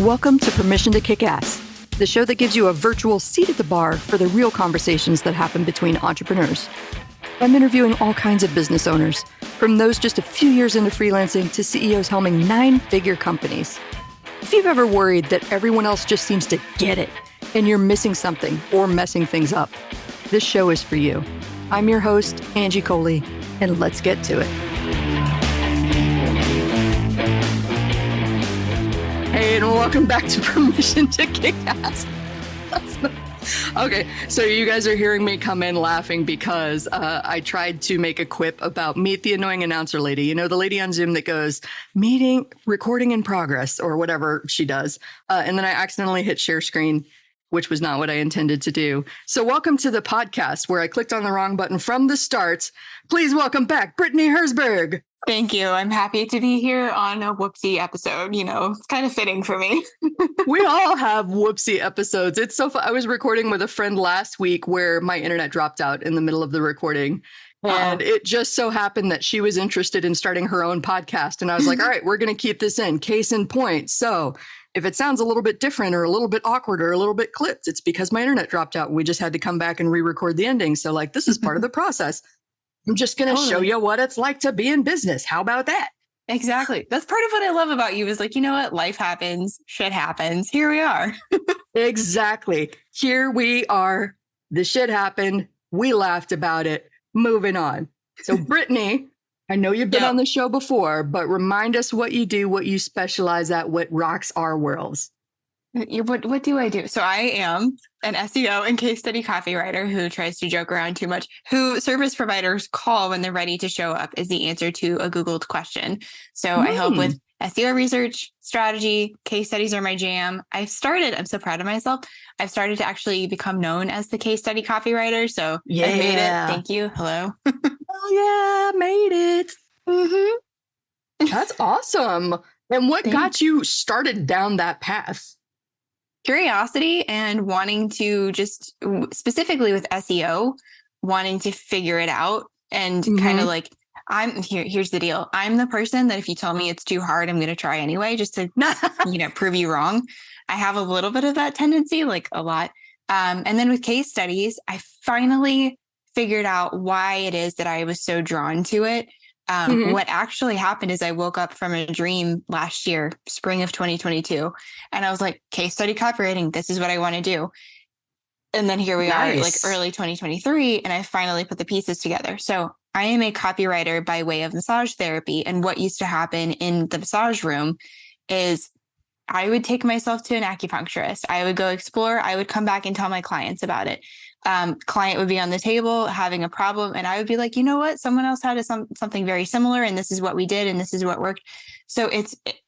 Welcome to Permission to Kick Ass, the show that gives you a virtual seat at the bar for the real conversations that happen between entrepreneurs. I'm interviewing all kinds of business owners, from those just a few years into freelancing to CEOs helming 9-figure companies. If you've ever worried that everyone else just seems to get it and you're missing something or messing things up, this show is for you. I'm your host, Angie Coley, and let's get to it. Hey, and welcome back to Permission to Kick Ass. Okay, so you guys are hearing me come in laughing because I tried to make a quip about meet the annoying announcer lady. You know, the lady on Zoom that goes, recording in progress, or whatever she does. And then I accidentally hit share screen, which was not what I intended to do. So welcome to the podcast where I clicked on the wrong button from the start. Please welcome back Brittany Herzberg. Thank you. I'm happy to be here on a whoopsie episode. You know, it's kind of fitting for me. We all have whoopsie episodes. It's so fun. I was recording with a friend last week where my internet dropped out in the middle of the recording. And it just so happened that she was interested in starting her own podcast. And I was like, all right, we're going to keep this in. Case in point. So if it sounds a little bit different or a little bit awkward or a little bit clipped, it's because my internet dropped out. We just had to come back and re-record the ending. So like, this is part of the process. I'm just going to show you what it's like to be in business. How about that? Exactly. That's part of what I love about you is like, you know what? Life happens. Shit happens. Here we are. Exactly. Here we are. The shit happened. We laughed about it. Moving on. So Brittany, I know you've been on the show before, but remind us what you do, what you specialize at, what rocks our worlds. What do I do? So I am an SEO and case study copywriter who tries to joke around too much, who service providers call when they're ready to show up as the answer to a Googled question. So I help with SEO research, strategy, case studies are my jam. I'm so proud of myself. I've started to actually become known as the case study copywriter. So I made it. Thank you. Hello. Oh yeah, made it. Mm-hmm. That's awesome. And what got you started down that path? Curiosity and wanting to just specifically with SEO, wanting to figure it out and kind of like, here's the deal. I'm the person that if you tell me it's too hard, I'm going to try anyway, just to, prove you wrong. I have a little bit of that tendency, like a lot. And then with case studies, I finally figured out why it is that I was so drawn to it. What actually happened is I woke up from a dream last year, spring of 2022, and I was like, case study copywriting, this is what I want to do. And then here we are, like early 2023, and I finally put the pieces together. So I am a copywriter by way of massage therapy. And what used to happen in the massage room is I would take myself to an acupuncturist. I would go explore. I would come back and tell my clients about it. Client would be on the table having a problem. And I would be like, you know what? Someone else had something very similar. And this is what we did. And this is what worked. So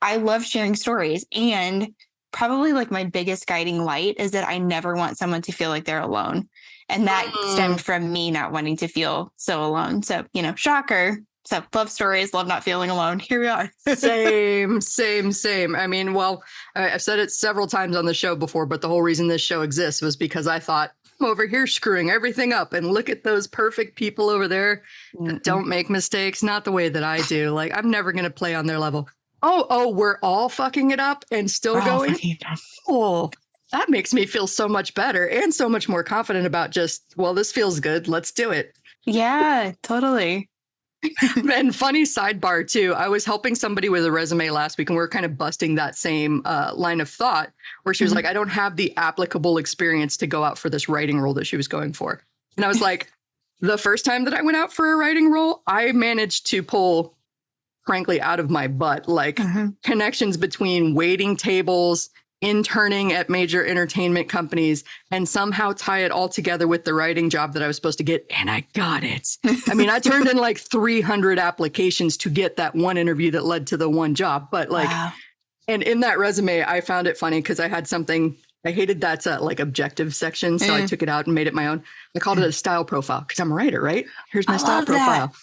I love sharing stories. And probably like my biggest guiding light is that I never want someone to feel like they're alone. And that stemmed from me not wanting to feel so alone. So, shocker. So love stories, love not feeling alone. Here we are. Same. I mean, well, I've said it several times on the show before, but the whole reason this show exists was because I thought, I'm over here screwing everything up and look at those perfect people over there that don't make mistakes, not the way that I do. Like, I'm never going to play on their level. Oh, we're all fucking it up and still going. Oh, that makes me feel so much better and so much more confident about this feels good. Let's do it. Yeah, totally. And funny sidebar too, I was helping somebody with a resume last week and we were kind of busting that same line of thought where she was like, I don't have the applicable experience to go out for this writing role that she was going for. And I was like, the first time that I went out for a writing role, I managed to pull, frankly, out of my butt, like connections between waiting tables, interning at major entertainment companies, and somehow tie it all together with the writing job that I was supposed to get. And I got it. I mean, I turned in like 300 applications to get that one interview that led to the one job. But like, and in that resume, I found it funny because I had something, I hated that like objective section. So I took it out and made it my own. I called it a style profile because I'm a writer, right? Here's my style profile.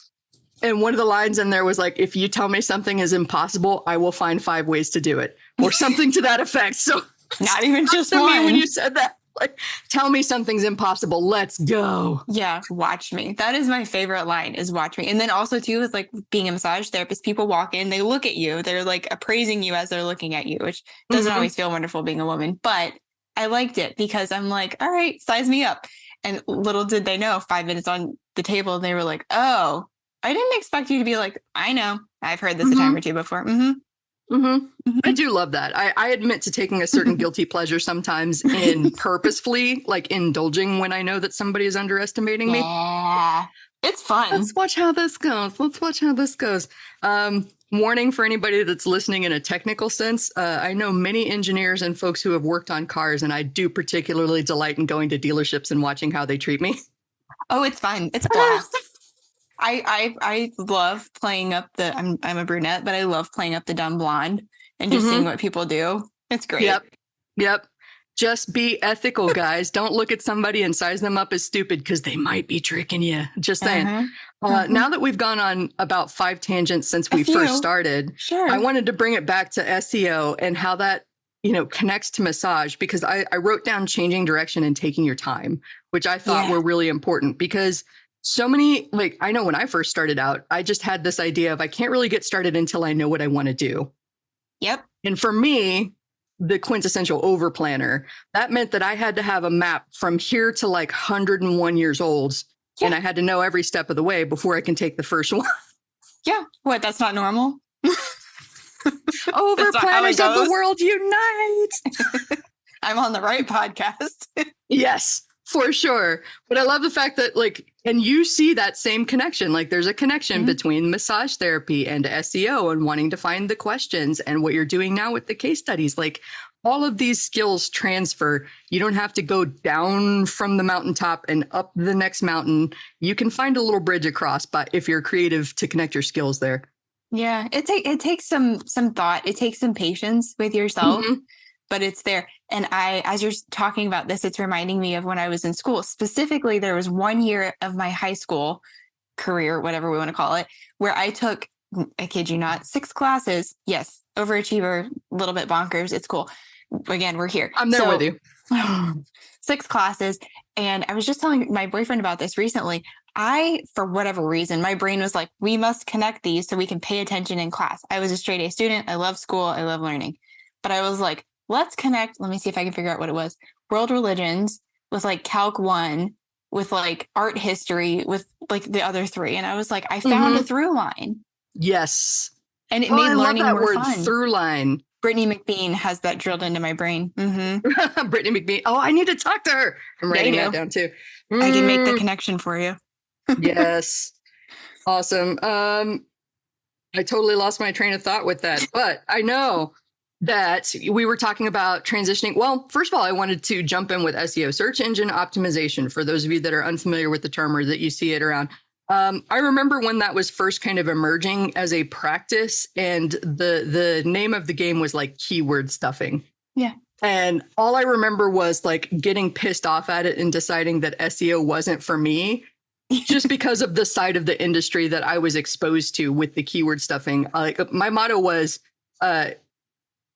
And one of the lines in there was like, if you tell me something is impossible, I will find 5 ways to do it, or something to that effect. So not even just to one. me when you said that, Like, tell me something's impossible. Let's go. Yeah, watch me. That is my favorite line, is watch me. And then also too, with like being a massage therapist, people walk in, they look at you, they're like appraising you as they're looking at you, which doesn't always feel wonderful being a woman, but I liked it because I'm like, all right, size me up. And little did they know, 5 minutes on the table, they were like, oh, I didn't expect you to be like, I know, I've heard this a time or two before. I do love that. I admit to taking a certain guilty pleasure sometimes in purposefully like indulging when I know that somebody is underestimating me. Yeah, it's fun. Let's watch how this goes. Warning for anybody that's listening in a technical sense. I know many engineers and folks who have worked on cars, and I do particularly delight in going to dealerships and watching how they treat me. Oh, it's fun. It's a blast. I love playing up the, I'm a brunette, but I love playing up the dumb blonde and just seeing what people do. It's great. Yep. Just be ethical, guys. Don't look at somebody and size them up as stupid because they might be tricking you. Just saying. Now that we've gone on about 5 tangents since we first started, I wanted to bring it back to SEO and how that, connects to massage, because I wrote down changing direction and taking your time, which I thought were really important, because so many, like, I know when I first started out, I just had this idea of I can't really get started until I know what I want to do. Yep. And for me, the quintessential over planner, that meant that I had to have a map from here to like 101 years old. Yeah. And I had to know every step of the way before I can take the first one. Yeah. What? That's not normal? Over planners of the world unite. I'm on the right podcast. Yes, for sure. But I love the fact that, like, and you see that same connection. Like, there's a connection between massage therapy and SEO and wanting to find the questions and what you're doing now with the case studies. Like, all of these skills transfer. You don't have to go down from the mountaintop and up the next mountain. You can find a little bridge across, but if you're creative, to connect your skills there. Yeah, it takes some thought. It takes some patience with yourself, but it's there. And as you're talking about this, it's reminding me of when I was in school. Specifically, there was 1 year of my high school career, whatever we want to call it, where I took, I kid you not, 6 classes. Yes, overachiever, a little bit bonkers. It's cool. Again, we're here. I'm there with you. 6 classes. And I was just telling my boyfriend about this recently. For whatever reason, my brain was like, we must connect these so we can pay attention in class. I was a straight A student. I love school. I love learning. But I was like, let's connect. Let me see if I can figure out what it was. World religions with like Calc 1, with like art history, with like the other 3. And I was like, I found a through line. Yes. And it made learning more fun. Through line. Brittany McBean has that drilled into my brain. Brittany McBean. Oh, I need to talk to her. I'm writing that down too. I can make the connection for you. Yes. Awesome. I totally lost my train of thought with that, but I know that we were talking about transitioning. Well, first of all, I wanted to jump in with SEO, search engine optimization, for those of you that are unfamiliar with the term or that you see it around. I remember when that was first kind of emerging as a practice, and the name of the game was like keyword stuffing. Yeah. And all I remember was like getting pissed off at it and deciding that SEO wasn't for me, just because of the side of the industry that I was exposed to with the keyword stuffing. Like, my motto was,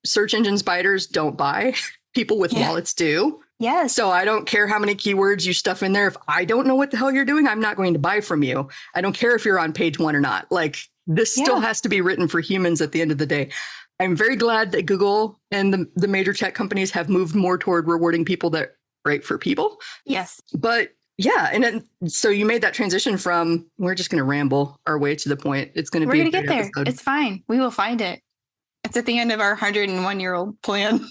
search engine spiders don't buy, people with wallets do. Yes. So I don't care how many keywords you stuff in there. If I don't know what the hell you're doing, I'm not going to buy from you. I don't care if you're on page 1 or not. Like, this still has to be written for humans at the end of the day. I'm very glad that Google and the major tech companies have moved more toward rewarding people that write for people. Yes. But yeah. And then, so you made that transition from, we're just going to ramble our way to the point. It's going to be, we're going to get there. Episode. It's fine. We will find it. It's at the end of our 101-year-old plan.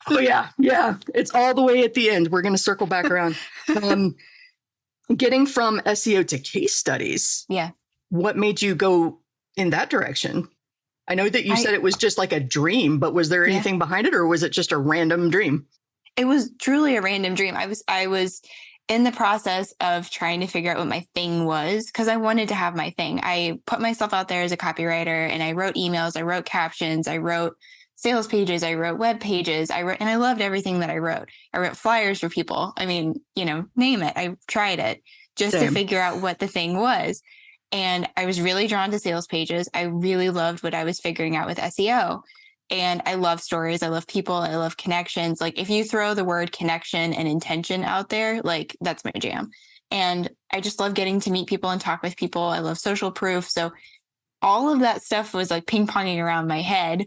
Oh, yeah. Yeah. It's all the way at the end. We're going to circle back around. Getting from SEO to case studies. Yeah. What made you go in that direction? I know that you said it was just like a dream, but was there anything behind it, or was it just a random dream? It was truly a random dream. I was in the process of trying to figure out what my thing was, because I wanted to have my thing. I put myself out there as a copywriter, and I wrote emails, I wrote captions, I wrote sales pages, I wrote web pages, and I loved everything that I wrote. I wrote flyers for people. I mean, name it. I tried it just to figure out what the thing was. And I was really drawn to sales pages. I really loved what I was figuring out with SEO. And I love stories. I love people. I love connections. Like if you throw the word connection and intention out there, like that's my jam. And I just love getting to meet people and talk with people. I love social proof. So all of that stuff was like ping ponging around my head.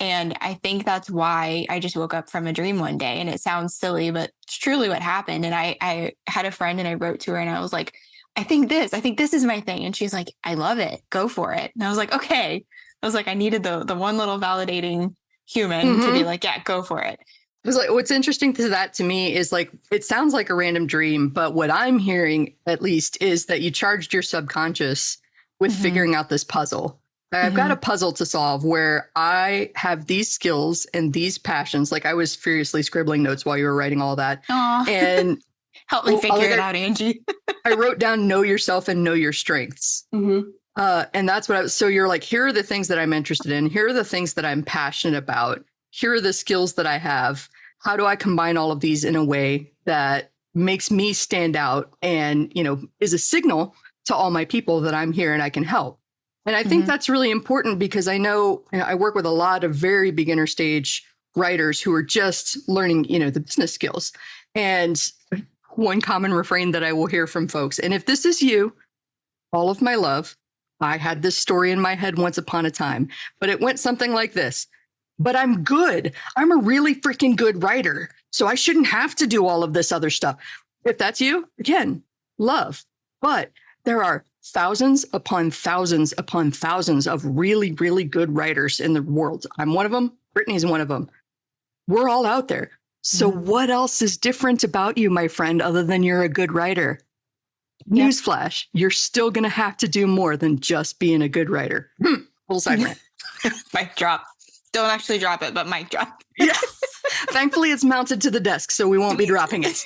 And I think that's why I just woke up from a dream one day. And it sounds silly, but it's truly what happened. And I had a friend and I wrote to her and I was like, I think this is my thing. And she's like, I love it. Go for it. And I was like, okay. I was like, I needed the one little validating human to be like, yeah, go for it. It was like, what's interesting to that to me is like, it sounds like a random dream, but what I'm hearing at least is that you charged your subconscious with figuring out this puzzle. I've got a puzzle to solve where I have these skills and these passions. Like I was furiously scribbling notes while you were writing all that. Aww. And help me figure it out, Angie. I wrote down know yourself and know your strengths. And that's what so you're like, here are the things that I'm interested in. Here are the things that I'm passionate about. Here are the skills that I have. How do I combine all of these in a way that makes me stand out and, you know, is a signal to all my people that I'm here and I can help. And I think that's really important because I know, you know, I work with a lot of very beginner stage writers who are just learning, you know, the business skills. And one common refrain that I will hear from folks, and if this is you, all of my love, I had this story in my head once upon a time, but it went something like this. But I'm good. I'm a really freaking good writer. So I shouldn't have to do all of this other stuff. If that's you, again, love. But there are thousands upon thousands upon thousands of really, really good writers in the world. I'm one of them. Brittany's one of them. We're all out there. So what else is different about you, my friend, other than you're a good writer? Newsflash, you're still going to have to do more than just being a good writer. Full side rant. Mic drop. Don't actually drop it, but mic drop. Yeah. Thankfully, it's mounted to the desk, so we won't be dropping it.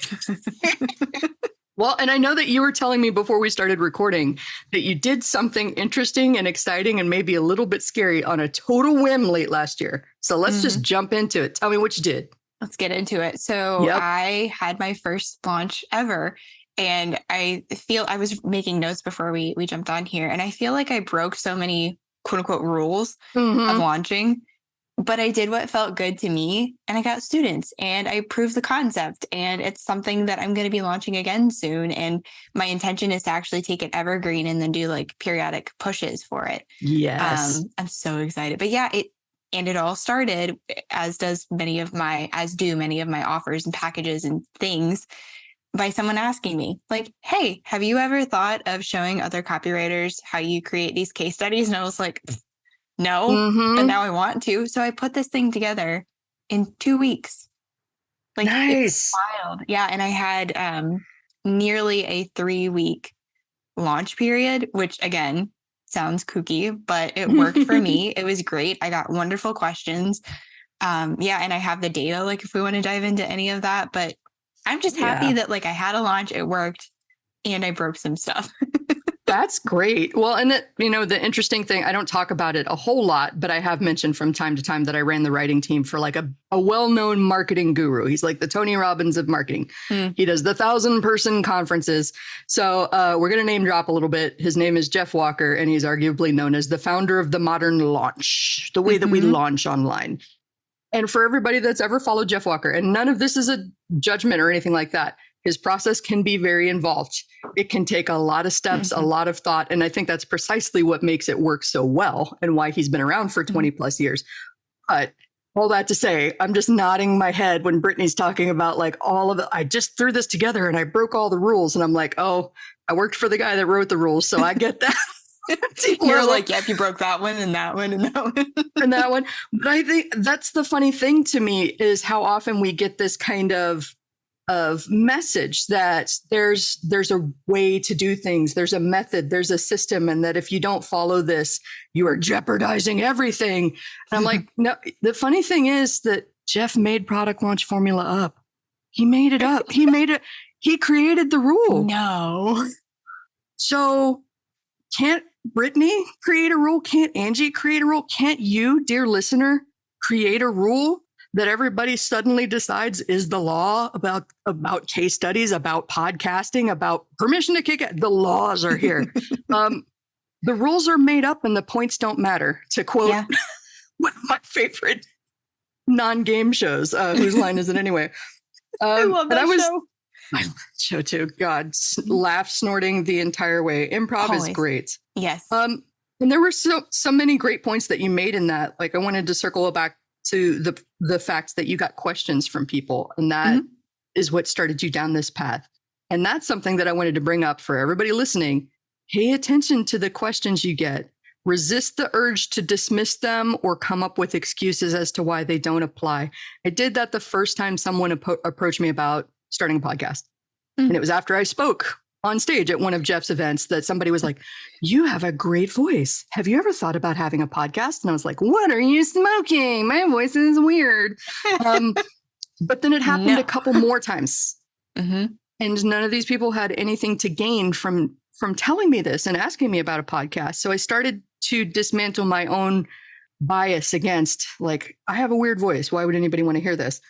Well, and I know that you were telling me before we started recording that you did something interesting and exciting and maybe a little bit scary on a total whim late last year. So let's just jump into it. Tell me what you did. Let's get into it. So I had my first launch ever. And I feel I was making notes before we jumped on here. And I feel like I broke so many quote unquote rules of launching. But I did what felt good to me and I got students and I proved the concept and it's something that I'm going to be launching again soon. And my intention is to actually take it evergreen and then do like periodic pushes for it. Yes. I'm so excited. But yeah, it all started as do many of my offers and packages and things by someone asking me like, hey, have you ever thought of showing other copywriters how you create these case studies? And I was like, no, but now I want to. So I put this thing together in 2 weeks. Like, nice. Wild. Yeah. And I had nearly a 3-week launch period, which again, sounds kooky, but it worked for me. It was great. I got wonderful questions. And I have the data, like if we want to dive into any of that, but I'm just happy that like I had a launch, it worked, and I broke some stuff. That's great. Well, and the interesting thing, I don't talk about it a whole lot, but I have mentioned from time to time that I ran the writing team for like a well-known marketing guru. He's like the Tony Robbins of marketing. He does the 1,000-person conferences. So we're going to name drop a little bit. His name is Jeff Walker, and he's arguably known as the founder of the modern launch, the way that we launch online. And for everybody that's ever followed Jeff Walker, and none of this is a judgment or anything like that, his process can be very involved. It can take a lot of steps, a lot of thought. And I think that's precisely what makes it work so well and why he's been around for 20 plus years. But all that to say, I'm just nodding my head when Brittany's talking about like all of it. I just threw this together and I broke all the rules. And I'm like, oh, I worked for the guy that wrote the rules. So I get that. You're like, yep, you broke that one and that one and that one. And that one. But I think that's the funny thing to me is how often we get this kind of message that there's a way to do things. There's a method, there's a system. And that if you don't follow this, you are jeopardizing everything. And I'm like, no, the funny thing is that Jeff made product launch formula up. He made it up. He created the rule. No. So can't Brittany create a rule? Can't Angie create a rule? Can't you, dear listener, create a rule that everybody suddenly decides is the law about case studies, about podcasting, about permission to kick it? The laws are here. The rules are made up and the points don't matter, to quote one of my favorite non-game shows. Whose line is it anyway? I love that show. I love that show too. God, laugh snorting the entire way. Improv is Always. great. Yes. And there were so many great points that you made in that. Like I wanted to circle back to the fact that you got questions from people, and that is what started you down this path. And that's something that I wanted to bring up for everybody listening. Pay attention to the questions you get. Resist the urge to dismiss them or come up with excuses as to why they don't apply. I did that the first time someone approached me about starting a podcast. And it was after I spoke on stage at one of Jeff's events that somebody was like, "You have a great voice. Have you ever thought about having a podcast?" And I was like, "What are you smoking? My voice is weird." But then it happened a couple more times. And none of these people had anything to gain from telling me this and asking me about a podcast. So I started to dismantle my own bias against, like, I have a weird voice. Why would anybody want to hear this?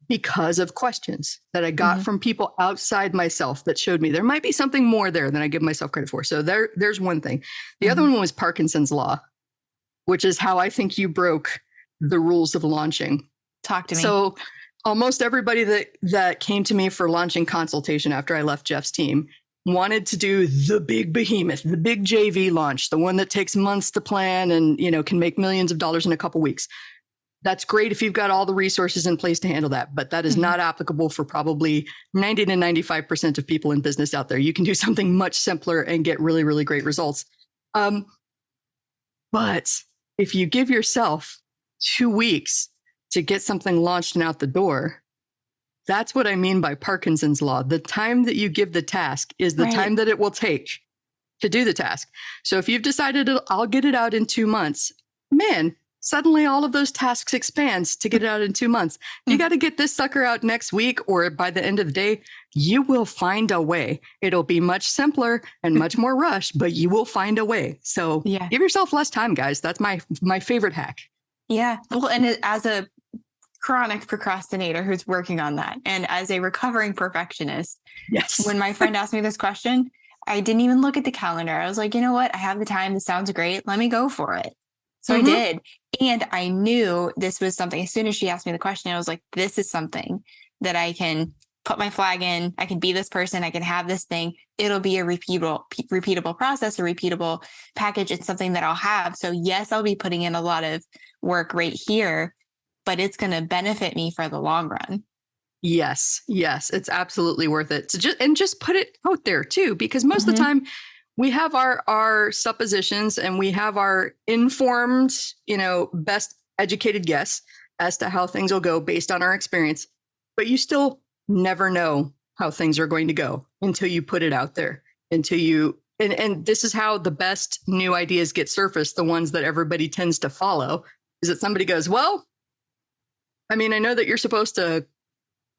Because of questions that I got from people outside myself that showed me there might be something more there than I give myself credit for. So there's one thing. The other one was Parkinson's law, which is how I think you broke the rules of launching. Talk to me. So almost everybody that came to me for launching consultation after I left Jeff's team wanted to do the big behemoth, the big JV launch, the one that takes months to plan and, can make millions of dollars in a couple weeks. That's great if you've got all the resources in place to handle that, but that is not applicable for probably 90 to 95% of people in business out there. You can do something much simpler and get really, really great results. But if you give yourself 2 weeks to get something launched and out the door, that's what I mean by Parkinson's law. The time that you give the task is the time that it will take to do the task. So if you've decided I'll get it out in 2 months, man, suddenly all of those tasks expands to get it out in 2 months. You got to get this sucker out next week, or by the end of the day, you will find a way. It'll be much simpler and much more rushed, but you will find a way. So give yourself less time, guys. That's my favorite hack. Yeah. Well, and as a chronic procrastinator who's working on that, and as a recovering perfectionist, when my friend asked me this question, I didn't even look at the calendar. I was like, you know what? I have the time. This sounds great. Let me go for it. So I did. And I knew this was something. As soon as she asked me the question, I was like, this is something that I can put my flag in. I can be this person. I can have this thing. It'll be a repeatable process, a repeatable package. It's something that I'll have. So yes, I'll be putting in a lot of work right here, but it's going to benefit me for the long run. Yes, it's absolutely worth it. So just put it out there too, because most of the time we have our suppositions and we have our informed, best educated guess as to how things will go based on our experience, but you still never know how things are going to go until you put it out there, until you, and this is how the best new ideas get surfaced. The ones that everybody tends to follow is that somebody goes, well, I mean, I know that you're supposed to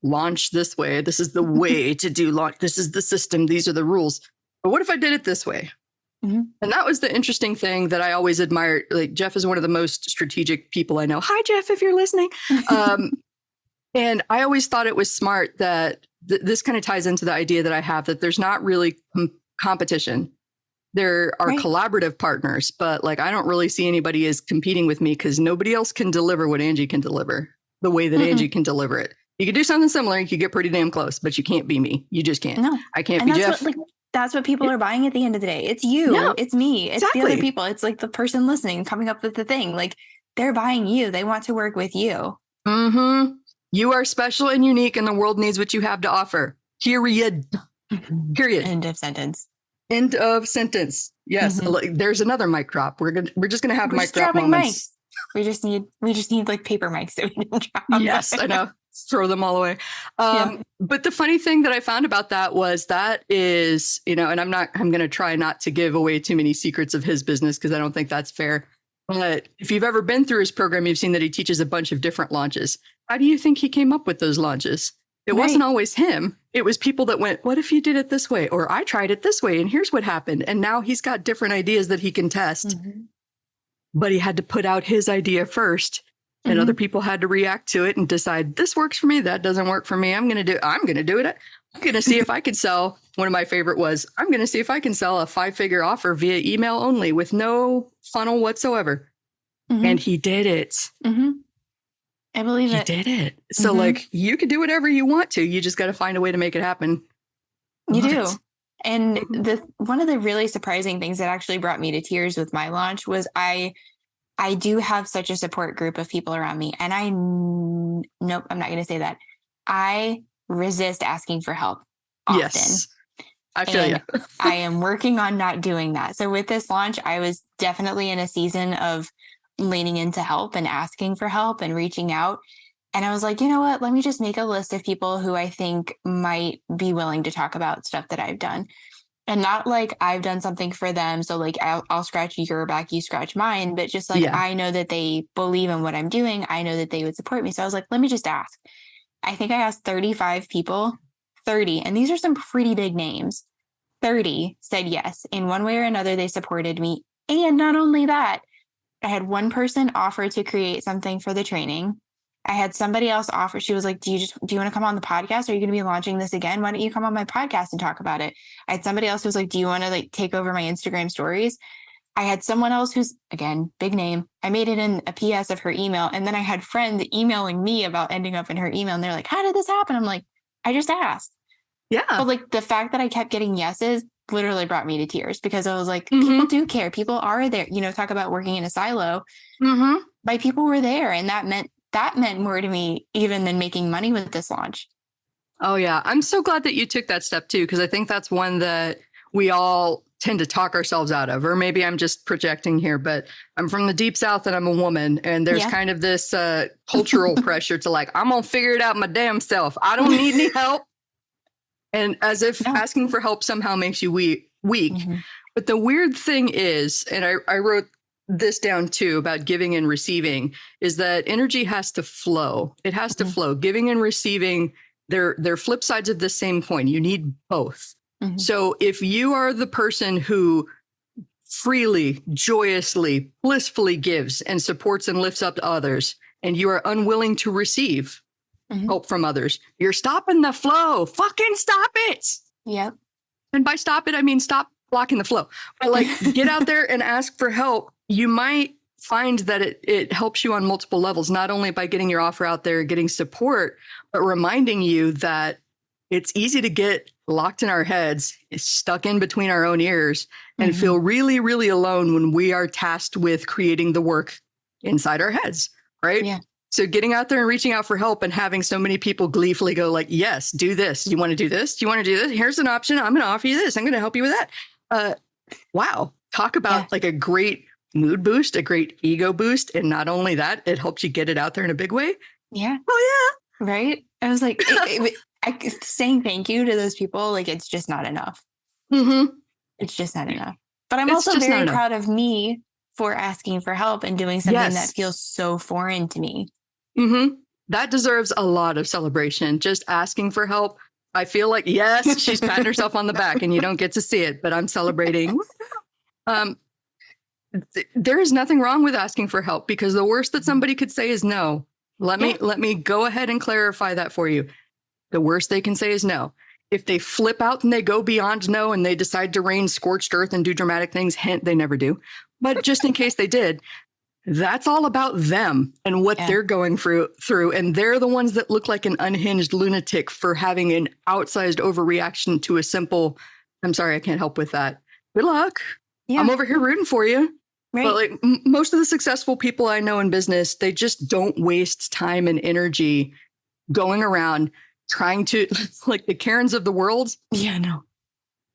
launch this way. This is the way to do launch. This is the system. These are the rules. But what if I did it this way? And that was the interesting thing that I always admired. Like, Jeff is one of the most strategic people I know. Hi, Jeff, if you're listening. And I always thought it was smart that this kind of ties into the idea that I have that there's not really competition. There are collaborative partners, but like, I don't really see anybody as competing with me because nobody else can deliver what Angie can deliver the way that Angie can deliver it. You could do something similar. You could get pretty damn close, but you can't be me. You just can't. No. I can't be Jeff. That's what people are buying at the end of the day. It's you. Yeah, it's me. It's the other people. It's like the person listening, coming up with the thing. Like, they're buying you. They want to work with you. You are special and unique, and the world needs what you have to offer. Period. End of sentence. End of sentence. Yes. There's another mic drop. We're just gonna have mic drop moments. Mics. We just need like paper mics that we can drop. Yes, I know. Throw them all away. But the funny thing that I found about that was that is, and I'm going to try not to give away too many secrets of his business because I don't think that's fair. But if you've ever been through his program, you've seen that he teaches a bunch of different launches. How do you think he came up with those launches? It wasn't always him. It was people that went, what if you did it this way? Or I tried it this way and here's what happened. And now he's got different ideas that he can test. But he had to put out his idea first. And other people had to react to it and decide, this works for me. That doesn't work for me. I'm going to do it. I'm going to see if I can sell. One of my favorite was, I'm going to see if I can sell a 5-figure offer via email only with no funnel whatsoever. And he did it. I believe You it. did it. So like you can do whatever you want to. You just got to find a way to make it happen. You do. It. And one of the really surprising things that actually brought me to tears with my launch was I do have such a support group of people around me. And nope, I'm not going to say that. I resist asking for help often. Yes. I feel you. I am working on not doing that. So with this launch, I was definitely in a season of leaning into help and asking for help and reaching out. And I was like, you know what? Let me just make a list of people who I think might be willing to talk about stuff that I've done. And not like I've done something for them. So like I'll scratch your back, you scratch mine. But just like I know that they believe in what I'm doing. I know that they would support me. So I was like, let me just ask. I think I asked 35 people, 30. And these are some pretty big names. 30 said yes. In one way or another, they supported me. And not only that, I had one person offer to create something for the training. I had somebody else offer. She was like, do you want to come on the podcast? Are you going to be launching this again? Why don't you come on my podcast and talk about it? I had somebody else who was like, do you want to like take over my Instagram stories? I had someone else who's, again, big name. I made it in a PS of her email. And then I had friends emailing me about ending up in her email. And they're like, how did this happen? I'm like, I just asked. Yeah. But like the fact that I kept getting yeses literally brought me to tears because I was like, people do care. People are there, talk about working in a silo. My people were there. And that meant more to me even than making money with this launch. Oh, yeah. I'm so glad that you took that step, too, because I think that's one that we all tend to talk ourselves out of. Or maybe I'm just projecting here, but I'm from the deep South and I'm a woman. And there's kind of this cultural pressure to like, I'm going to figure it out my damn self. I don't need any help. And as if asking for help somehow makes you weak. But the weird thing is, and I wrote this down too about giving and receiving, is that energy has to flow. It has to flow. Giving and receiving, they're flip sides of the same coin. You need both. So if you are the person who freely, joyously, blissfully gives and supports and lifts up to others, and you are unwilling to receive help from others, you're stopping the flow. Fucking stop it. Yep. And by stop it, I mean stop blocking the flow. But like get out there and ask for help. You might find that it helps you on multiple levels, not only by getting your offer out there, getting support, but reminding you that it's easy to get locked in our heads, stuck in between our own ears, and feel really, really alone when we are tasked with creating the work inside our heads, right? Yeah. So getting out there and reaching out for help and having so many people gleefully go like, yes, do this. You want to do this? Do you want to do this? Here's an option. I'm going to offer you this. I'm going to help you with that. Wow. Talk about like a great mood boost, a great ego boost. And not only that, it helps you get it out there in a big way. Yeah. Oh, yeah. Right. I was like, saying thank you to those people, like, it's just not enough. It's just not enough. But I'm also very proud of me for asking for help and doing something that feels so foreign to me. That deserves a lot of celebration. Just asking for help. I feel like, yes, she's patting herself on the back and you don't get to see it, but I'm celebrating. There is nothing wrong with asking for help because the worst that somebody could say is no. Let me go ahead and clarify that for you. The worst they can say is no. If they flip out and they go beyond no and they decide to rain scorched earth and do dramatic things, hint, they never do. But just in case they did, that's all about them and what they're going through. And they're the ones that look like an unhinged lunatic for having an outsized overreaction to a simple, I'm sorry, I can't help with that. Good luck. Yeah. I'm over here rooting for you. Right. But like most of the successful people I know in business, they just don't waste time and energy going around trying to, like the Karens of the world. Yeah, no.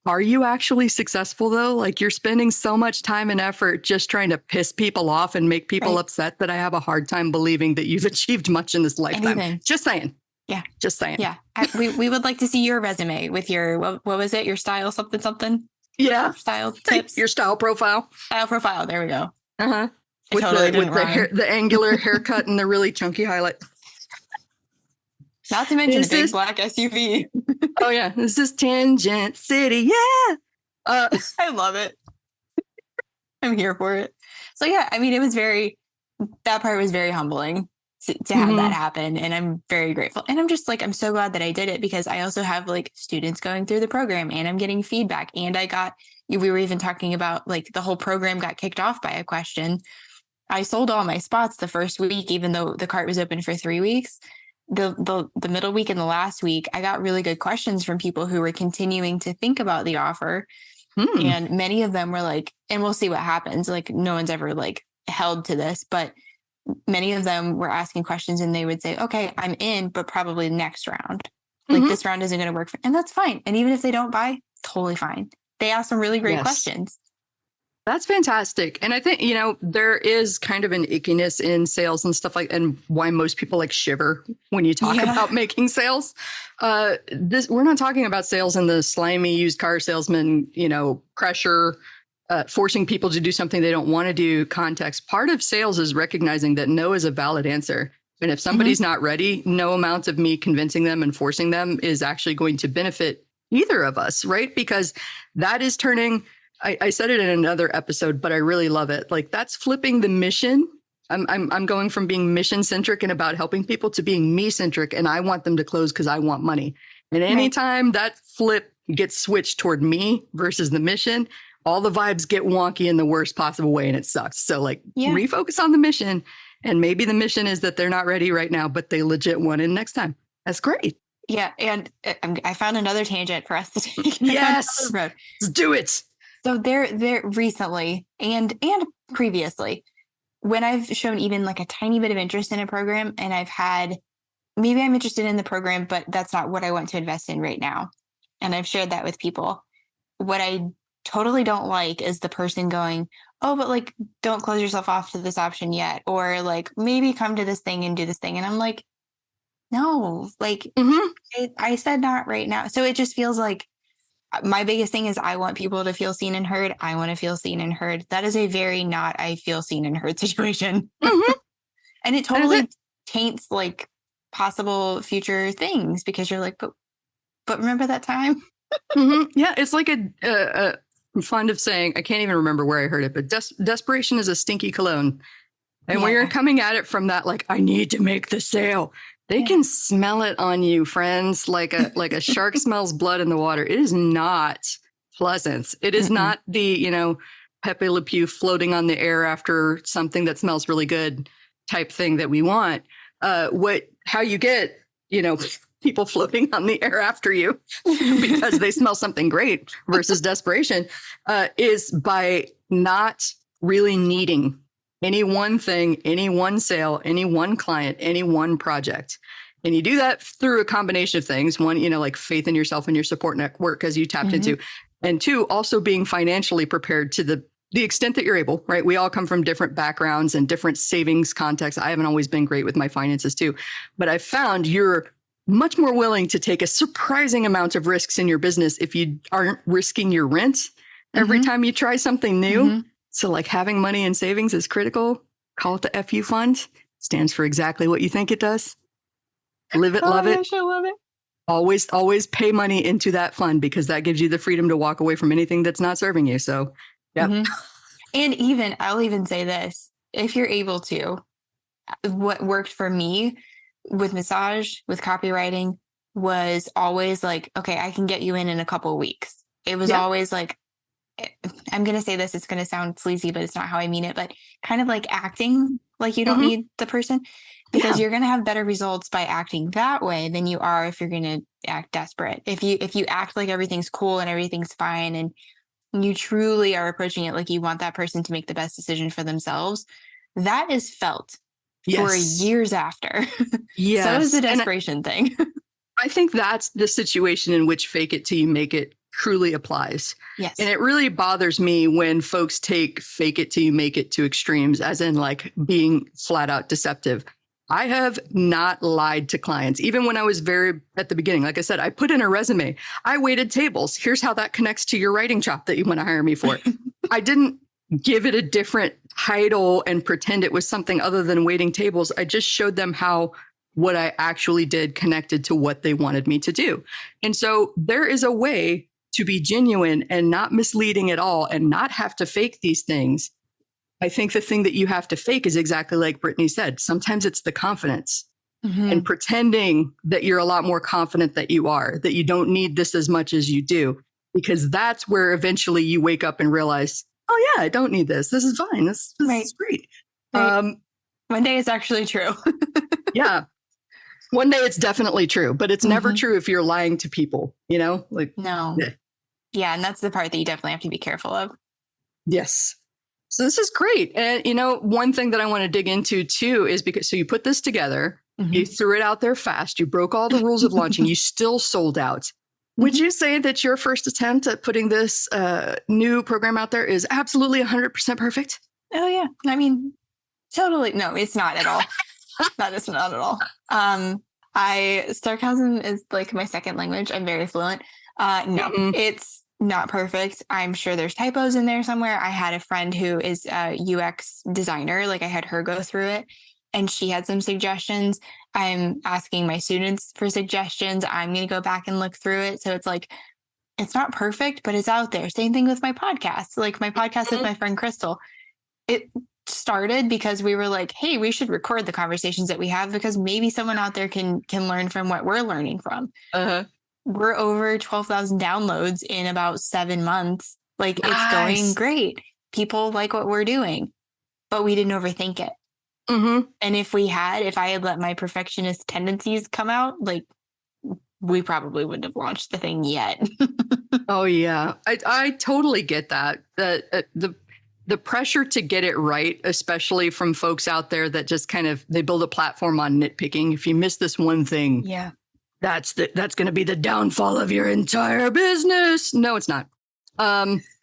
Are you actually successful though? Like you're spending so much time and effort just trying to piss people off and make people upset that I have a hard time believing that you've achieved much in this lifetime. Anything. Just saying. Yeah. Just saying. Yeah. We would like to see your resume with your, what was it? Your style, something. Yeah. Style tips. Your style profile. Style profile. There we go. With the angular haircut and the really chunky highlight. Not to mention the big black SUV. Oh, yeah. This is Tangent City. Yeah. I love it. I'm here for it. So, yeah, I mean, that part was very humbling to have that happen. And I'm very grateful. And I'm just like, I'm so glad that I did it because I also have like students going through the program and I'm getting feedback. And we were even talking about like the whole program got kicked off by a question. I sold all my spots the first week, even though the cart was open for 3 weeks. The middle week and the last week, I got really good questions from people who were continuing to think about the offer. And many of them were like, and we'll see what happens. Like, no one's ever like held to this, but many of them were asking questions and they would say, okay, I'm in, but probably next round. Like this round isn't going to work and that's fine. And even if they don't buy, totally fine. They asked some really great questions. That's fantastic. And I think, you know, there is kind of an ickiness in sales and stuff and why most people like shiver when you talk about making sales. We're not talking about sales in the slimy used car salesman, you know, pressure, forcing people to do something they don't want to do context. Part of sales is recognizing that no is a valid answer. And if somebody's not ready, no amount of me convincing them and forcing them is actually going to benefit either of us, right? Because that is turning, I said it in another episode, but I really love it. Like that's flipping the mission. I'm going from being mission centric and about helping people to being me centric, and I want them to close because I want money. And anytime that flip gets switched toward me versus the mission, all the vibes get wonky in the worst possible way, and it sucks. So like refocus on the mission, and maybe the mission is that they're not ready right now, but they legit want in next time. That's great. Yeah, and I found another tangent for us to take. Yes, let's do it. So there recently and previously, when I've shown even like a tiny bit of interest in a program and I've had, maybe I'm interested in the program, but that's not what I want to invest in right now. And I've shared that with people. What I totally don't like is the person going, oh, but like, don't close yourself off to this option yet. Or like, maybe come to this thing and do this thing. And I'm like, no, like I said not right now. So it just feels like, my biggest thing is I want people to feel seen and heard. I want to feel seen and heard. That is a very not I feel seen and heard situation. And it totally taints like possible future things because you're like, but remember that time? Yeah, it's like I'm fond of saying, I can't even remember where I heard it, but desperation is a stinky cologne. And when you're coming at it from that, like, I need to make the sale. They can smell it on you, friends, like a shark smells blood in the water. It is not pleasant. It is not the, you know, Pepe Le Pew floating on the air after something that smells really good type thing that we want. How you get, you know, people floating on the air after you because they smell something great versus desperation is by not really needing any one thing, any one sale, any one client, any one project. And you do that through a combination of things. One, you know, like faith in yourself and your support network as you tapped into. And two, also being financially prepared to the extent that you're able, right? We all come from different backgrounds and different savings contexts. I haven't always been great with my finances too, but I found you're much more willing to take a surprising amount of risks in your business if you aren't risking your rent every time you try something new. So like having money in savings is critical. Call it the FU fund. Stands for exactly what you think it does. Live it, love it. I love it. Always pay money into that fund because that gives you the freedom to walk away from anything that's not serving you. So, yeah. And I'll even say this, if you're able to, what worked for me with massage, with copywriting was always like, okay, I can get you in a couple of weeks. It was always like, I'm going to say this, it's going to sound sleazy, but it's not how I mean it, but kind of like acting like you don't need the person because you're going to have better results by acting that way than you are if you're going to act desperate. If you act like everything's cool and everything's fine and you truly are approaching it like you want that person to make the best decision for themselves, that is felt for years after. So is the desperation thing. I think that's the situation in which fake it till you make it truly applies. Yes. And it really bothers me when folks take fake it till you make it to extremes, as in like being flat out deceptive. I have not lied to clients, even when I was very at the beginning. Like I said, I put in a resume. I waited tables. Here's how that connects to your writing job that you want to hire me for. I didn't give it a different title and pretend it was something other than waiting tables. I just showed them how what I actually did connected to what they wanted me to do. And so there is a way to be genuine and not misleading at all and not have to fake these things. I think the thing that you have to fake is exactly like Brittany said. Sometimes it's the confidence and pretending that you're a lot more confident that you are, that you don't need this as much as you do, because that's where eventually you wake up and realize, oh yeah, I don't need this. This is fine. This is great. Right. Um, One day it's actually true. yeah. One day it's definitely true, but it's never Mhm. true if you're lying to people, you know? Like, No. yeah. Yeah. And that's the part that you definitely have to be careful of. Yes. So this is great. And, you know, one thing that I want to dig into too is because, so you put this together, you threw it out there fast, you broke all the rules of launching, you still sold out. Would you say that your first attempt at putting this new program out there is absolutely 100% perfect? Oh, yeah. I mean, totally. No, it's not at all. That is not at all. Sarcasm is like my second language. I'm very fluent. No, Mm-mm. it's not perfect. I'm sure there's typos in there somewhere. I had a friend who is a UX designer. Like I had her go through it and she had some suggestions. I'm asking my students for suggestions. I'm going to go back and look through it. So it's like, it's not perfect, but it's out there. Same thing with my podcast, like my podcast with my friend Crystal. It started because we were like, hey, we should record the conversations that we have because maybe someone out there can learn from what we're learning from. Uh-huh. We're over 12,000 downloads in about 7 months. Like it's going great. People like what we're doing, but we didn't overthink it. Mm-hmm. And if I had let my perfectionist tendencies come out, like we probably wouldn't have launched the thing yet. Oh yeah, I totally get that. The pressure to get it right, especially from folks out there that just kind of they build a platform on nitpicking. If you miss this one thing, Yeah. that's going to be the downfall of your entire business. No, it's not.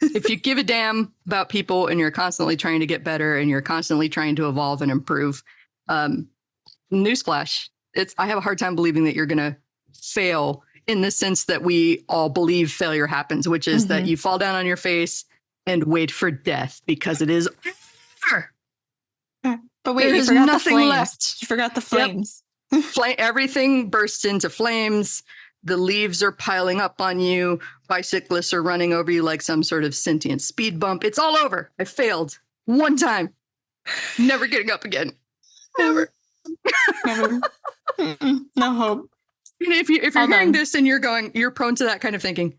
If you give a damn about people and you're constantly trying to get better and you're constantly trying to evolve and improve, newsflash, I have a hard time believing that you're going to fail in the sense that we all believe failure happens, which is that you fall down on your face and wait for death because it is over. But wait, there you is forgot nothing the flames. left. You forgot the flames. Everything bursts into flames. The leaves are piling up on you. Bicyclists are running over you like some sort of sentient speed bump. It's all over. I failed one time. Never getting up again. Never. Never. No hope. And if you're hearing this and you're prone to that kind of thinking,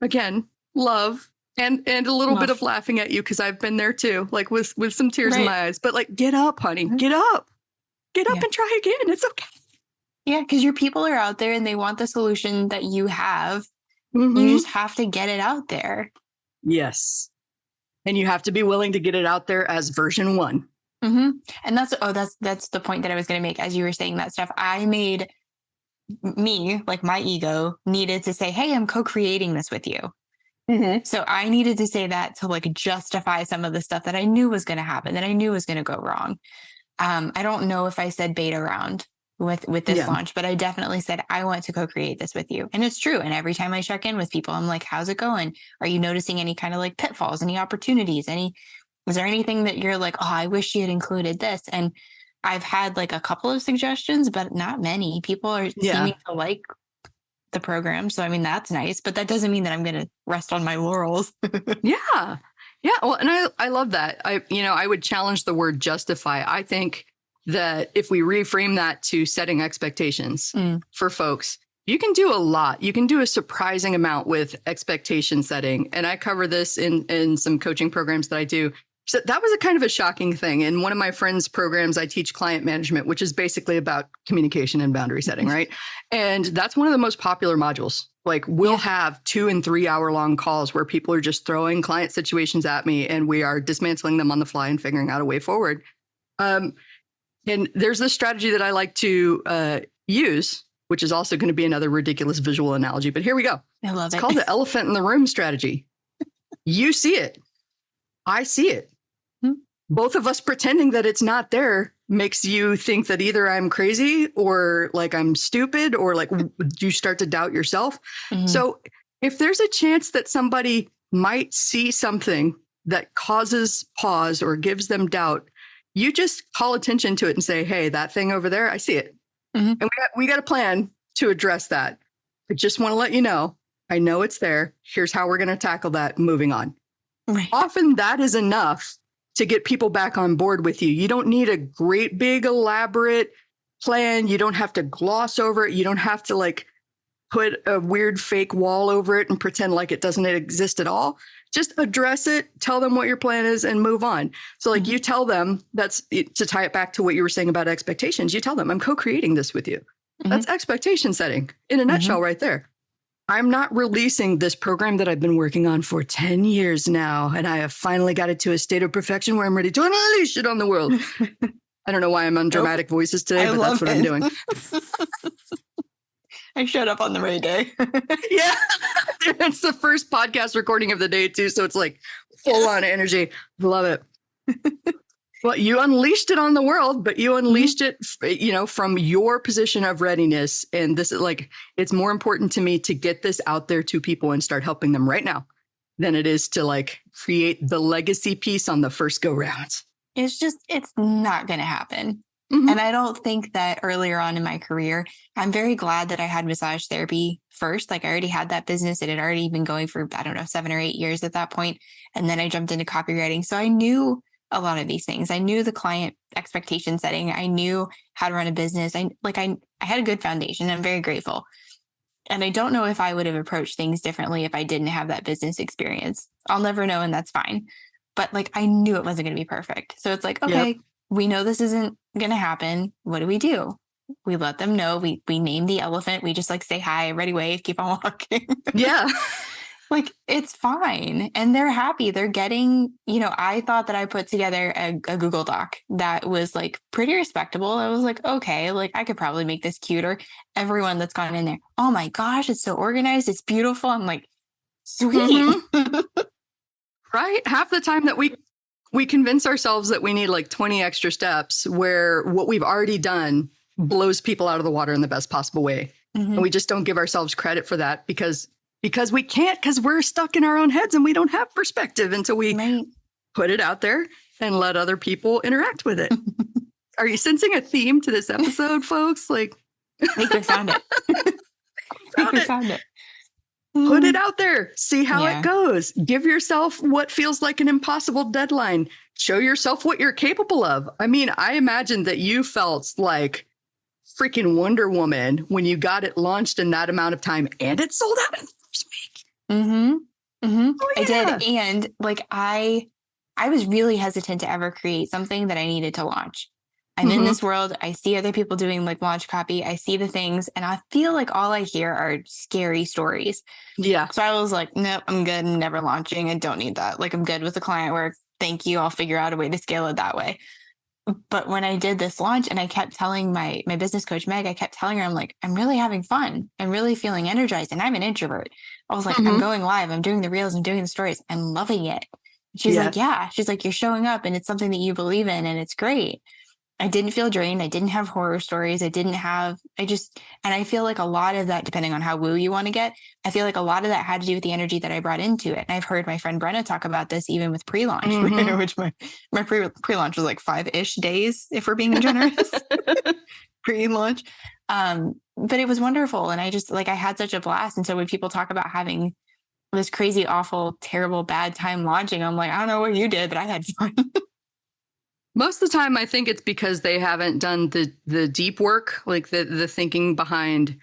again, love and a little bit of laughing at you because I've been there too, like with some tears in my eyes. But like, get up, honey, get up and try again. It's okay. Yeah, because your people are out there and they want the solution that you have. You just have to get it out there. Yes, and you have to be willing to get it out there as version 1. And that's the point that I was going to make as you were saying that stuff. I made me, like my ego, needed to say, hey, I'm co-creating this with you. So I needed to say that to like justify some of the stuff that I knew was going to happen, that I knew was going to go wrong. I don't know if I said beta round with this launch, but I definitely said, I want to co-create this with you. And it's true. And every time I check in with people, I'm like, how's it going? Are you noticing any kind of like pitfalls, any opportunities, is there anything that you're like, oh, I wish you had included this? And I've had like a couple of suggestions, but not many. People are seeming to like the program. So, I mean, that's nice, but that doesn't mean that I'm going to rest on my laurels. Yeah. Well, and I love that. I would challenge the word justify. I think that if we reframe that to setting expectations for folks, you can do a lot. You can do a surprising amount with expectation setting. And I cover this in some coaching programs that I do. So that was a kind of a shocking thing. In one of my friends' programs, I teach client management, which is basically about communication and boundary setting, right? And that's one of the most popular modules. Like we'll have 2 and 3 hour long calls where people are just throwing client situations at me and we are dismantling them on the fly and figuring out a way forward. And there's this strategy that I like to use, which is also going to be another ridiculous visual analogy, but here we go. I love it. It's called the elephant in the room strategy. You see it. I see it. Both of us pretending that it's not there makes you think that either I'm crazy or like I'm stupid or like you start to doubt yourself. So if there's a chance that somebody might see something that causes pause or gives them doubt, you just call attention to it and say, hey, that thing over there, I see it. And we got a plan to address that. I just want to let you know, I know it's there. Here's how we're going to tackle that moving on. Right. Often that is enough to get people back on board with you. You don't need a great big elaborate plan. You don't have to gloss over it. You don't have to like put a weird fake wall over it and pretend like it doesn't exist at all. Just address it, tell them what your plan is, and move on. So like you tell them, that's to tie it back to what you were saying about expectations. You tell them, I'm co-creating this with you. That's expectation setting in a nutshell right there. I'm not releasing this program that I've been working on for 10 years now, and I have finally got it to a state of perfection where I'm ready to unleash it on the world. I don't know why I'm on dramatic voices today, but that's what I'm doing. I showed up on the right day. Yeah. It's the first podcast recording of the day too. So it's like full on energy. Love it. Well, you unleashed it on the world, but you unleashed it, from your position of readiness. And this is like, it's more important to me to get this out there to people and start helping them right now than it is to like create the legacy piece on the first go round. It's not going to happen. And I don't think that earlier on in my career, I'm very glad that I had massage therapy first. Like I already had that business. It had already been going for, 7 or 8 years at that point. And then I jumped into copywriting. So I knew a lot of these things. I knew the client expectation setting. I knew how to run a business. I had a good foundation. I'm very grateful. And I don't know if I would have approached things differently if I didn't have that business experience. I'll never know, and that's fine. But like I knew it wasn't going to be perfect. So it's like, okay, we know this isn't going to happen. What do? We let them know. We name the elephant. We just like say hi, ready, wave, keep on walking. Yeah. Like it's fine. And they're happy. They're getting, I thought that I put together a Google Doc that was like pretty respectable. I was like, okay, like I could probably make this cuter. Everyone that's gone in there, oh my gosh, it's so organized. It's beautiful. I'm like, sweet. Right. Half the time that we convince ourselves that we need like 20 extra steps where what we've already done blows people out of the water in the best possible way. And we just don't give ourselves credit for that because we can't, because we're stuck in our own heads and we don't have perspective until we put it out there and let other people interact with it. Are you sensing a theme to this episode, folks? Like, I think we found it. Put it out there. See how it goes. Give yourself what feels like an impossible deadline. Show yourself what you're capable of. I mean, I imagine that you felt like freaking Wonder Woman when you got it launched in that amount of time and it sold out in the first week. Oh, yeah. I did. And like, I was really hesitant to ever create something that I needed to launch. I'm in this world. I see other people doing like launch copy. I see the things and I feel like all I hear are scary stories. Yeah. So I was like, nope, I'm good. I'm never launching. I don't need that. Like I'm good with the client work. Thank you. I'll figure out a way to scale it that way. But when I did this launch and I kept telling my business coach, Meg, I kept telling her, I'm like, I'm really having fun. I'm really feeling energized. And I'm an introvert. I was like, I'm going live. I'm doing the reels. I'm doing the stories. I'm loving it. She's like, yeah. She's like, you're showing up and it's something that you believe in and it's great. I didn't feel drained. I didn't have horror stories. And I feel like a lot of that, depending on how woo you want to get, I feel like a lot of that had to do with the energy that I brought into it. And I've heard my friend Brenna talk about this even with pre-launch, which my pre-launch was like 5-ish days, if we're being generous, pre-launch. But it was wonderful. And I just I had such a blast. And so when people talk about having this crazy, awful, terrible, bad time launching, I'm like, I don't know what you did, but I had fun. Most of the time, I think it's because they haven't done the deep work, like the thinking behind,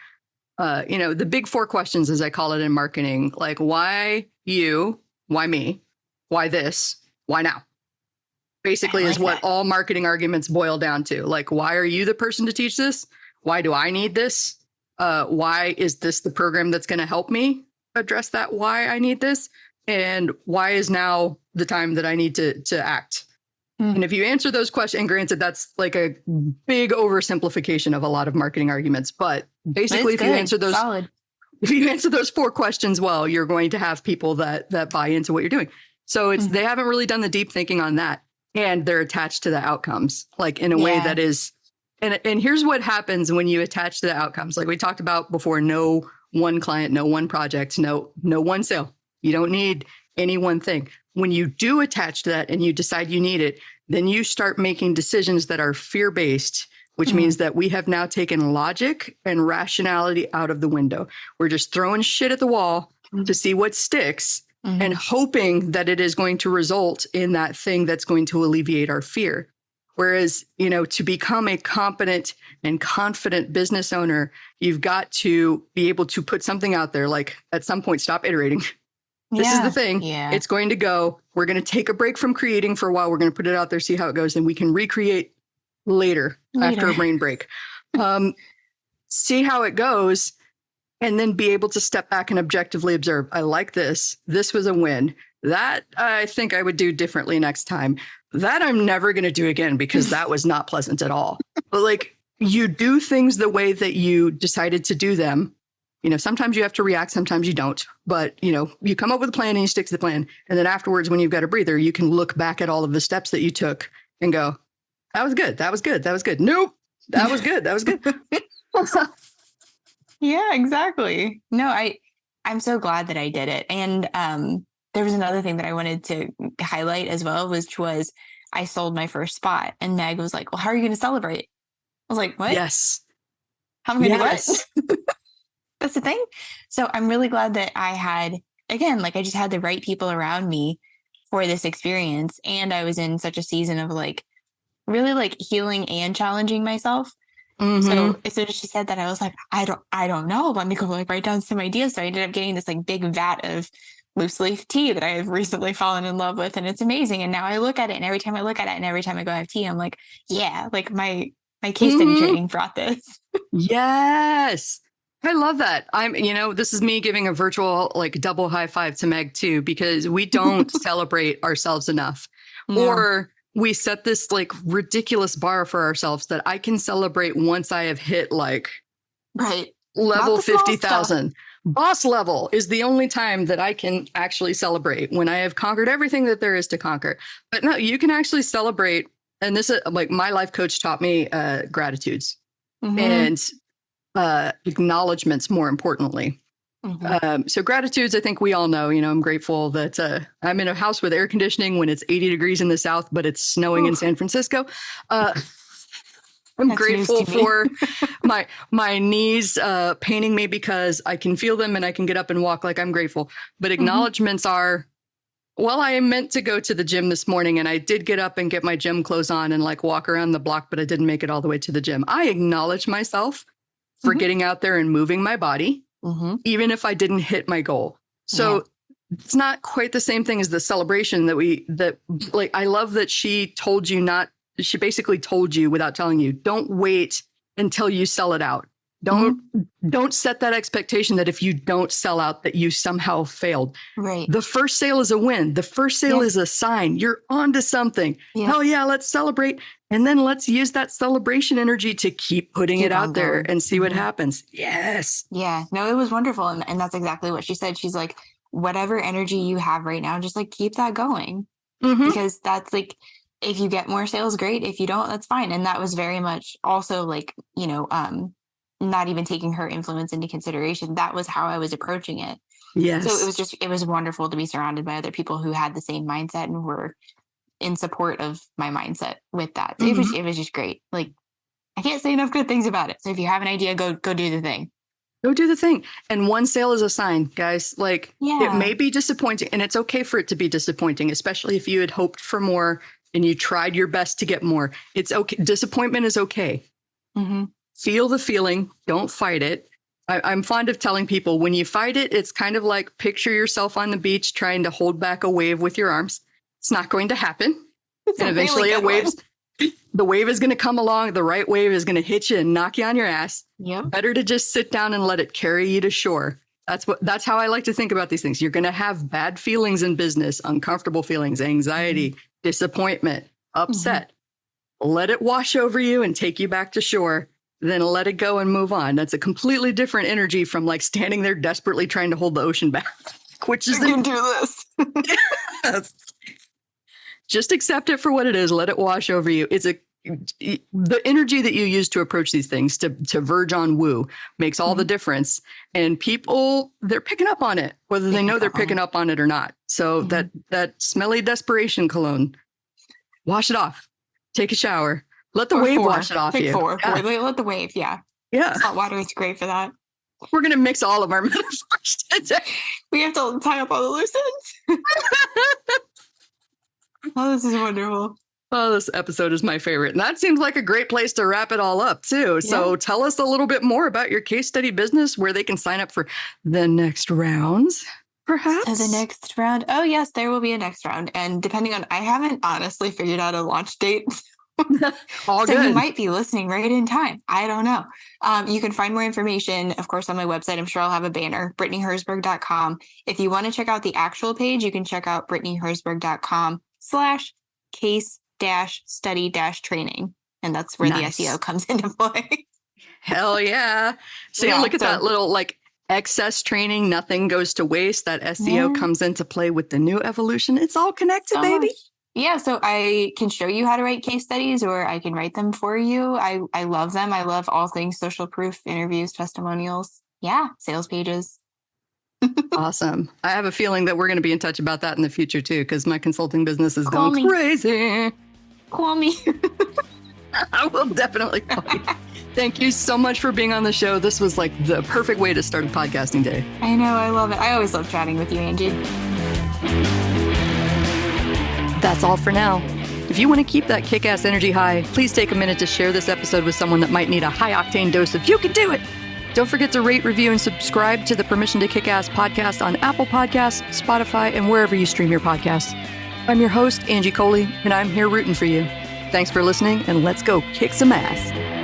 the big 4 questions, as I call it in marketing, like why you, why me, why this, why now? Basically is what all marketing arguments boil down to. Like, why are you the person to teach this? Why do I need this? Why is this the program that's going to help me address that? Why I need this? And why is now the time that I need to act? And if you answer those questions, and granted, that's like a big oversimplification of a lot of marketing arguments, but basically, if you answer those 4 questions well, you're going to have people that buy into what you're doing. So they haven't really done the deep thinking on that, and they're attached to the outcomes, like in a way that is. And here's what happens when you attach to the outcomes, like we talked about before: no one client, no one project, no one sale. You don't need any one thing. When you do attach to that and you decide you need it, then you start making decisions that are fear-based, which means that we have now taken logic and rationality out of the window. We're just throwing shit at the wall to see what sticks and hoping that it is going to result in that thing that's going to alleviate our fear. Whereas, to become a competent and confident business owner, you've got to be able to put something out there, like at some point, stop iterating. This is the thing. Yeah. It's going to go. We're going to take a break from creating for a while. We're going to put it out there, see how it goes, and we can recreate later. After a brain break. See how it goes, and then be able to step back and objectively observe. I like this. This was a win. That I think I would do differently next time. That I'm never going to do again because that was not pleasant at all. But like, you do things the way that you decided to do them. Sometimes you have to react, sometimes you don't. But, you come up with a plan and you stick to the plan. And then afterwards, when you've got a breather, you can look back at all of the steps that you took and go, that was good. That was good. That was good. Nope. That was good. That was good. Yeah, exactly. No, I'm so glad that I did it. And there was another thing that I wanted to highlight as well, which was I sold my first spot. And Meg was like, well, how are you going to celebrate? I was like, what? Yes. How am I going to what? That's the thing. So I'm really glad that I had, again, like I just had the right people around me for this experience. And I was in such a season of like really like healing and challenging myself. Mm-hmm. So as soon as she said that, I was like, I don't know. Let me go like write down some ideas. So I ended up getting this like big vat of loose leaf tea that I have recently fallen in love with. And it's amazing. And now I look at it, and every time I look at it and every time I go have tea, I'm like, yeah, like my case study training brought this. Yes. I love that. This is me giving a virtual like double high five to Meg too, because we don't celebrate ourselves enough. No. Or we set this like ridiculous bar for ourselves that I can celebrate once I have hit like level 50,000. Boss level is the only time that I can actually celebrate, when I have conquered everything that there is to conquer. But no, you can actually celebrate. And this is like my life coach taught me gratitudes and acknowledgements, more importantly. So gratitudes, I think we all know, I'm grateful that I'm in a house with air conditioning when it's 80 degrees in the South, but it's snowing in San Francisco. I'm grateful for my knees paining me because I can feel them and I can get up and walk. Like, I'm grateful. But acknowledgements are, well, I meant to go to the gym this morning and I did get up and get my gym clothes on and like walk around the block, but I didn't make it all the way to the gym. I acknowledge myself for getting out there and moving my body, even if I didn't hit my goal. So it's not quite the same thing as the celebration that I love that she basically told you without telling you, don't wait until you sell it out. Don't set that expectation that if you don't sell out that you somehow failed. Right. The first sale is a win. The first sale is a sign. You're onto something. Yeah. Hell yeah, let's celebrate. And then let's use that celebration energy to keep putting it out there and see what happens. Yes. Yeah. No, it was wonderful. And that's exactly what she said. She's like, whatever energy you have right now, just like keep that going. Because that's like, if you get more sales, great. If you don't, that's fine. And that was very much also like, not even taking her influence into consideration. That was how I was approaching it. Yes. So it was wonderful to be surrounded by other people who had the same mindset and were in support of my mindset with that. So it was just great. Like, I can't say enough good things about it. So if you have an idea, go do the thing. Go do the thing. And one sale is a sign, guys. Like, it may be disappointing, and it's okay for it to be disappointing, especially if you had hoped for more and you tried your best to get more. It's okay. Disappointment is okay. Feel the feeling. Don't fight it. I'm fond of telling people, when you fight it, it's kind of like picture yourself on the beach trying to hold back a wave with your arms. It's not going to happen. And eventually the wave is going to come along. The right wave is going to hit you and knock you on your ass. Yep. Better to just sit down and let it carry you to shore. That's how I like to think about these things. You're going to have bad feelings in business, uncomfortable feelings, anxiety, disappointment, upset. Let it wash over you and take you back to shore. Then let it go and move on. That's a completely different energy from like standing there desperately trying to hold the ocean back, which is you can do this. Just accept it for what it is. Let it wash over you. The energy that you use to approach these things, to verge on woo, makes all the difference. And people, they're picking up on it, whether they know they're picking up on it or not. So that smelly desperation cologne, wash it off. Take a shower. Let the wave wash it off you. Let the wave, yeah. Salt water is great for that. We're going to mix all of our metaphors today. We have to tie up all the loose ends. Oh, this is wonderful. Oh, this episode is my favorite. And that seems like a great place to wrap it all up, too. So tell us a little bit more about your case study business, where they can sign up for the next rounds, perhaps. So the next round. Oh, yes, there will be a next round. And depending on, I haven't honestly figured out a launch date. All so good. you might be listening right in time. I don't know. You can find more information, of course, on my website. I'm sure I'll have a banner, BrittanyHerzberg.com. If you want to check out the actual page, you can check out BrittanyHerzberg.com/case-study-training. And that's where the SEO comes into play. Hell yeah. So you look at that little like excess training, nothing goes to waste. That SEO comes into play with the new evolution. It's all connected, baby. Yeah, so I can show you how to write case studies, or I can write them for you. I love them. I love all things social proof, interviews, testimonials. Yeah, sales pages. Awesome. I have a feeling that we're going to be in touch about that in the future too, because my consulting business is going crazy. Call me. I will definitely call you. Thank you so much for being on the show. This was like the perfect way to start a podcasting day. I know. I love it. I always love chatting with you, Angie. That's all for now. If you want to keep that kick-ass energy high, please take a minute to share this episode with someone that might need a high-octane dose of "you can do it." Don't forget to rate, review, and subscribe to the Permission to Kick-Ass podcast on Apple Podcasts, Spotify, and wherever you stream your podcasts. I'm your host, Angie Coley, and I'm here rooting for you. Thanks for listening, and let's go kick some ass.